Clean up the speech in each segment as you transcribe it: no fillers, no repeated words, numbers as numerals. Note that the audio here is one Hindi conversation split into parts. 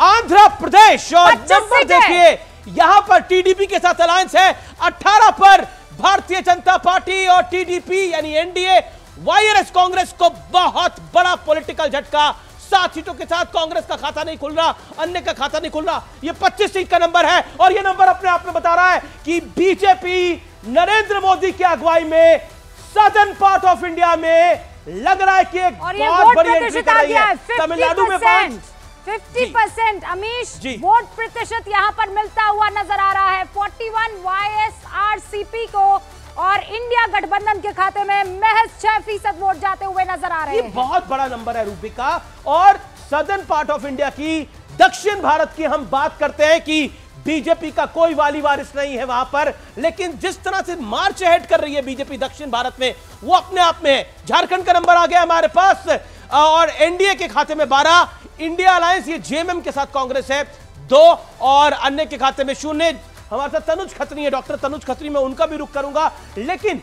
आंध्र प्रदेश। और नंबर देखिए, यहां पर टीडीपी के साथ अलायंस है 18 पर भारतीय जनता पार्टी और टीडीपी यानी एनडीए। वाईआरएस कांग्रेस को बहुत बड़ा पॉलिटिकल झटका, 7 सीटों के साथ कांग्रेस का खाता नहीं खुल रहा, अन्य का खाता नहीं खुल रहा। ये 25 सीट का नंबर है और ये नंबर अपने आप में बता रहा है कि बीजेपी नरेंद्र मोदी की अगुवाई में सदर्न पार्ट ऑफ इंडिया में लग रहा है कि एक बहुत बड़ी एंट्री कर रही है। तमिलनाडु में 50% अमीश वोट प्रतिशत यहां पर मिलता हुआ नजर आ रहा है। 41 वाईएसआरसीपी को और इंडिया गठबंधन के खाते में महज 6% वोट जाते हुए नजर आ रहे हैं। ये बहुत बड़ा नंबर है रूपिका। और सदर्न पार्ट ऑफ इंडिया की, दक्षिण भारत की हम बात करते हैं कि बीजेपी का कोई वाली वारिस नहीं है वहां पर, लेकिन जिस तरह से मार्च अहेड कर रही है बीजेपी दक्षिण भारत में, वो अपने आप में है। झारखंड का नंबर आ गया हमारे पास और एनडीए के खाते में 12, इंडिया अलायंस ये जेएमएम के साथ कांग्रेस है 2 और अन्य के खाते में 0। हमारे साथ तनुज खत्री है, डॉक्टर तनुज खत्री, मैं उनका भी रुख करूंगा। लेकिन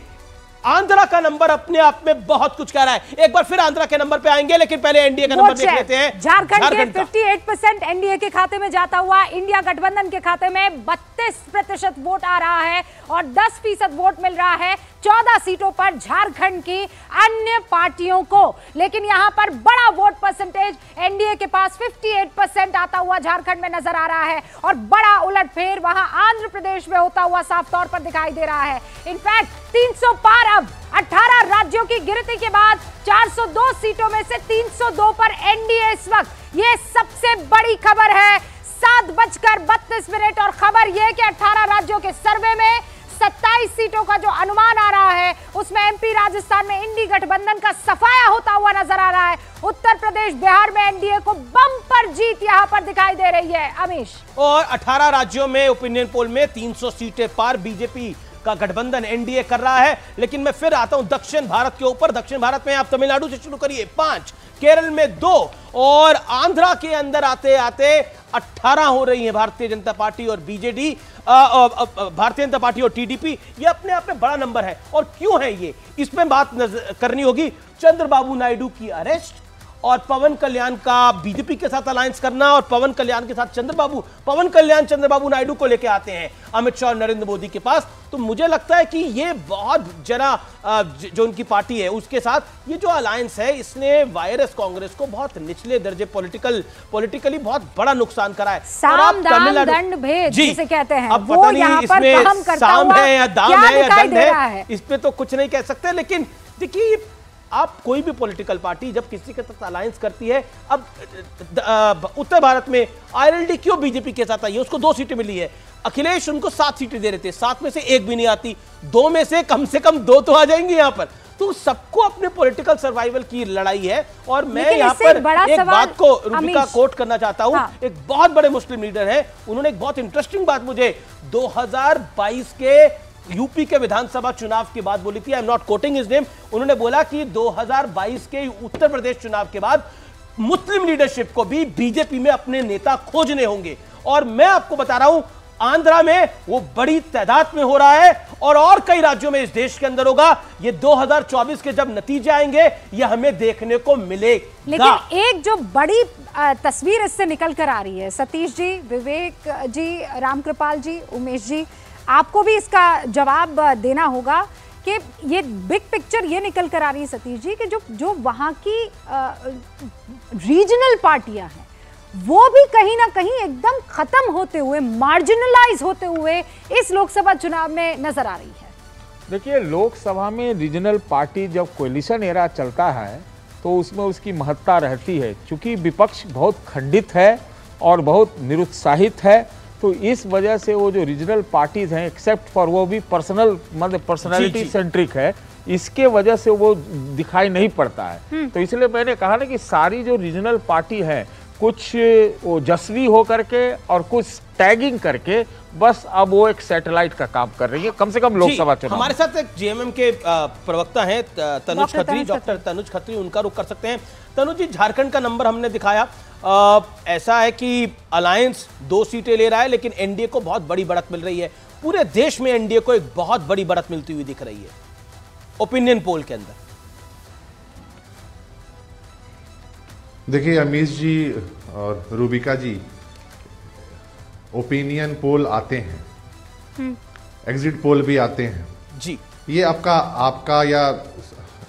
आंध्रा का नंबर अपने आप में बहुत कुछ कह रहा है। एक बार फिर आंध्रा के नंबर पे आएंगे, लेकिन पहले एनडीए का नंबर देख लेते हैं। झारखंड के 58% एनडीए के खाते में जाता हुआ इंडिया गठबंधन के खाते में 32% वोट आ रहा है और 10% वोट मिल रहा है 14 सीटों पर झारखंड की अन्य पार्टियों को। लेकिन यहां पर बड़ा वोट परसेंटेज एनडीए के पास 58% आता हुआ झारखंड में नजर आ रहा है और बड़ा उलटफेर वहां आंध्र प्रदेश में होता हुआ साफ तौर पर दिखाई दे रहा है। इनफैक्ट 300 पार अब 18 राज्यों की गिनती के बाद 402 सीटों में से 302 पर एनडीए इस वक्त। ये सबसे बड़ी खबर है 7:32 और खबर यह कि 18 राज्यों के सर्वे में 27 सीटों का जो अनुमान आ रहा है उसमें एमपी राजस्थान में इंडी गठबंधन का सफाया होता हुआ नजर आ रहा है। उत्तर प्रदेश बिहार में एनडीए को बम्पर जीत यहां पर दिखाई दे रही है अमीश। और 18 राज्यों में ओपिनियन पोल में 300 सीटें पार बीजेपी का गठबंधन एनडीए कर रहा है। लेकिन मैं फिर आता हूं दक्षिण भारत के ऊपर। दक्षिण भारत में आप तमिलनाडु से शुरू करिए 5, केरल में 2 और आंध्रा के अंदर आते आते 18 हो रही है भारतीय जनता पार्टी और बीजेडी, भारतीय जनता पार्टी और टीडीपी। ये अपने आप में बड़ा नंबर है। और क्यों है ये, इसमें बात करनी होगी। चंद्रबाबू नायडू की अरेस्ट और पवन कल्याण का बीजेपी के साथ अलायंस करना और पवन कल्याण के साथ पवन कल्याण चंद्रबाबू नायडू को लेकर आते हैं अमित शाह और नरेंद्र मोदी के पास। तो मुझे लगता है कि ये बहुत जरा जो उनकी पार्टी है उसके साथ ये जो अलायंस है इसने वाईआरएस कांग्रेस को बहुत निचले दर्जे पॉलिटिकली बहुत बड़ा नुकसान करा है। साम दाम दंड भेद जिसे कहते हैं, अब पता नहीं इसमें साम है या दाम है या दंड है, इस पे तो कुछ नहीं कह सकते। लेकिन देखिए, आप कोई भी पॉलिटिकल पार्टी जब किसी के साथ अलायंस करती है, अब उत्तर भारत में आईएलडी क्यों बीजेपी के साथ आई है, उसको 2 सीटें मिली है। अखिलेश उनको 7 सीटें दे रहे थे, 7 में से 1 भी नहीं आती, 2 में से कम 2 तो आ जाएंगी यहां पर। तो सबको अपने पॉलिटिकल सर्वाइवल की लड़ाई है। और मैं यहां पर एक बात को रूपिका कोट करना चाहता हूं। हाँ। एक बहुत बड़े मुस्लिम लीडर हैं, उन्होंने एक बहुत इंटरेस्टिंग बात मुझे 2022 के यूपी के विधानसभा चुनाव के बाद बोली थी। I am not coating his name. उन्होंने बोला कि 2022 के उत्तर प्रदेश चुनाव के बाद मुस्लिम लीडरशिप को भी बीजेपी में अपने नेता खोजने होंगे। और मैं आपको बता रहा हूं, आंध्रा में वो बड़ी तादाद में हो रहा है और कई राज्यों में इस देश के अंदर होगा। ये 2024 के जब नतीजे आएंगे ये हमें देखने को मिलेगा। लेकिन एक जो बड़ी तस्वीर इससे निकल कर आ रही है, सतीश जी, विवेक जी, रामकृपाल जी, उमेश जी, आपको भी इसका जवाब देना होगा कि ये बिग पिक्चर ये निकल कर आ रही है सतीश जी कि जो वहां की रीजनल पार्टियां हैं वो भी कहीं ना कहीं एकदम खत्म होते हुए, मार्जिनलाइज होते हुए इस लोकसभा चुनाव में नजर आ रही है। देखिए, लोकसभा में रीजनल पार्टी जब कोएलिशन एरा चलता है तो उसमें उसकी महत्ता रहती है। चूंकि विपक्ष बहुत खंडित है और बहुत निरुत्साहित है, तो इस वजह से वो जो रीजनल पार्टीज हैं, एक्सेप्ट फॉर वो भी पर्सनालिटी सेंट्रिक है, इसके वजह से वो दिखाई नहीं पड़ता है। तो इसलिए मैंने कहा ना कि सारी जो रीजनल पार्टी है कुछ ओजस्वी होकर के और कुछ टैगिंग करके बस अब वो एक सैटेलाइट का काम कर रही है, कम से कम लोकसभा चुनाव। हमारे साथ एक जेएमएम के प्रवक्ता हैं तनुज खत्री, डॉक्टर तनुज खत्री, उनका रुख कर सकते हैं। तनुज जी, झारखंड का नंबर हमने दिखाया, ऐसा है कि अलायंस 2 सीटें ले रहा है लेकिन एनडीए को बहुत बड़ी बढ़त मिल रही है। पूरे देश में एनडीए को एक बहुत बड़ी बढ़त मिलती हुई दिख रही है ओपिनियन पोल के अंदर। देखिए अमीश जी, और रूबिका जी, ओपिनियन पोल आते हैं, एग्जिट पोल भी आते हैं जी, ये आपका या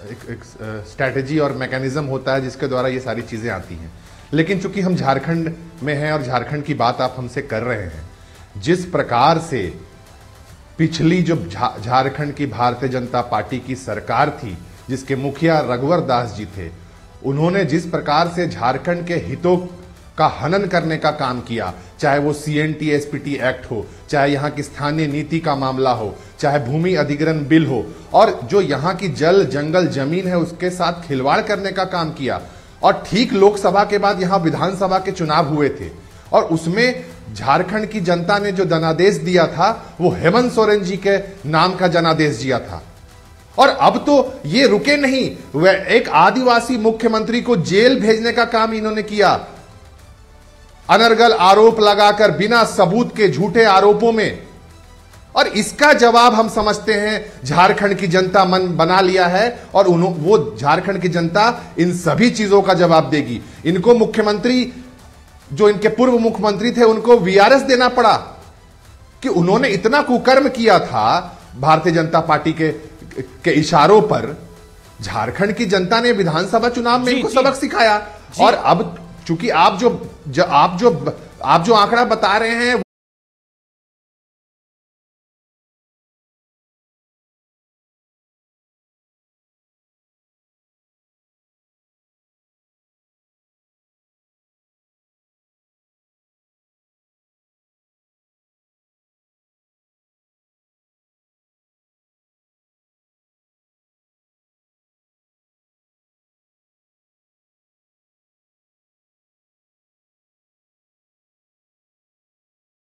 एक स्ट्रैटेजी और मैकेनिज्म होता है जिसके द्वारा ये सारी चीजें आती हैं। लेकिन चूंकि हम झारखंड में हैं और झारखंड की बात आप हमसे कर रहे हैं, जिस प्रकार से पिछली जो झारखंड की भारतीय जनता पार्टी की सरकार थी, जिसके मुखिया रघुवर दास जी थे, उन्होंने जिस प्रकार से झारखंड के हितों का हनन करने का काम किया, चाहे वो CNT SPT एक्ट हो, चाहे यहाँ की स्थानीय नीति का मामला हो, चाहे भूमि अधिग्रहण बिल हो, और जो यहाँ की जल जंगल जमीन है उसके साथ खिलवाड़ करने का काम किया। और ठीक लोकसभा के बाद यहाँ विधानसभा के चुनाव हुए थे और उसमें झारखंड की जनता ने जो जनादेश दिया था वो हेमंत सोरेन जी के नाम का जनादेश दिया था। और अब तो ये रुके नहीं, वह एक आदिवासी मुख्यमंत्री को जेल भेजने का काम इन्होंने किया, अनर्गल आरोप लगाकर बिना सबूत के झूठे आरोपों में। और इसका जवाब हम समझते हैं झारखंड की जनता मन बना लिया है और वो झारखंड की जनता इन सभी चीजों का जवाब देगी। इनको मुख्यमंत्री, जो इनके पूर्व मुख्यमंत्री थे, उनको VRS देना पड़ा कि उन्होंने इतना कुकर्म किया था भारतीय जनता पार्टी के इशारों पर। झारखंड की जनता ने विधानसभा चुनाव में इनको सबक सिखाया। और अब चूंकि आप जो आंकड़ा बता रहे हैं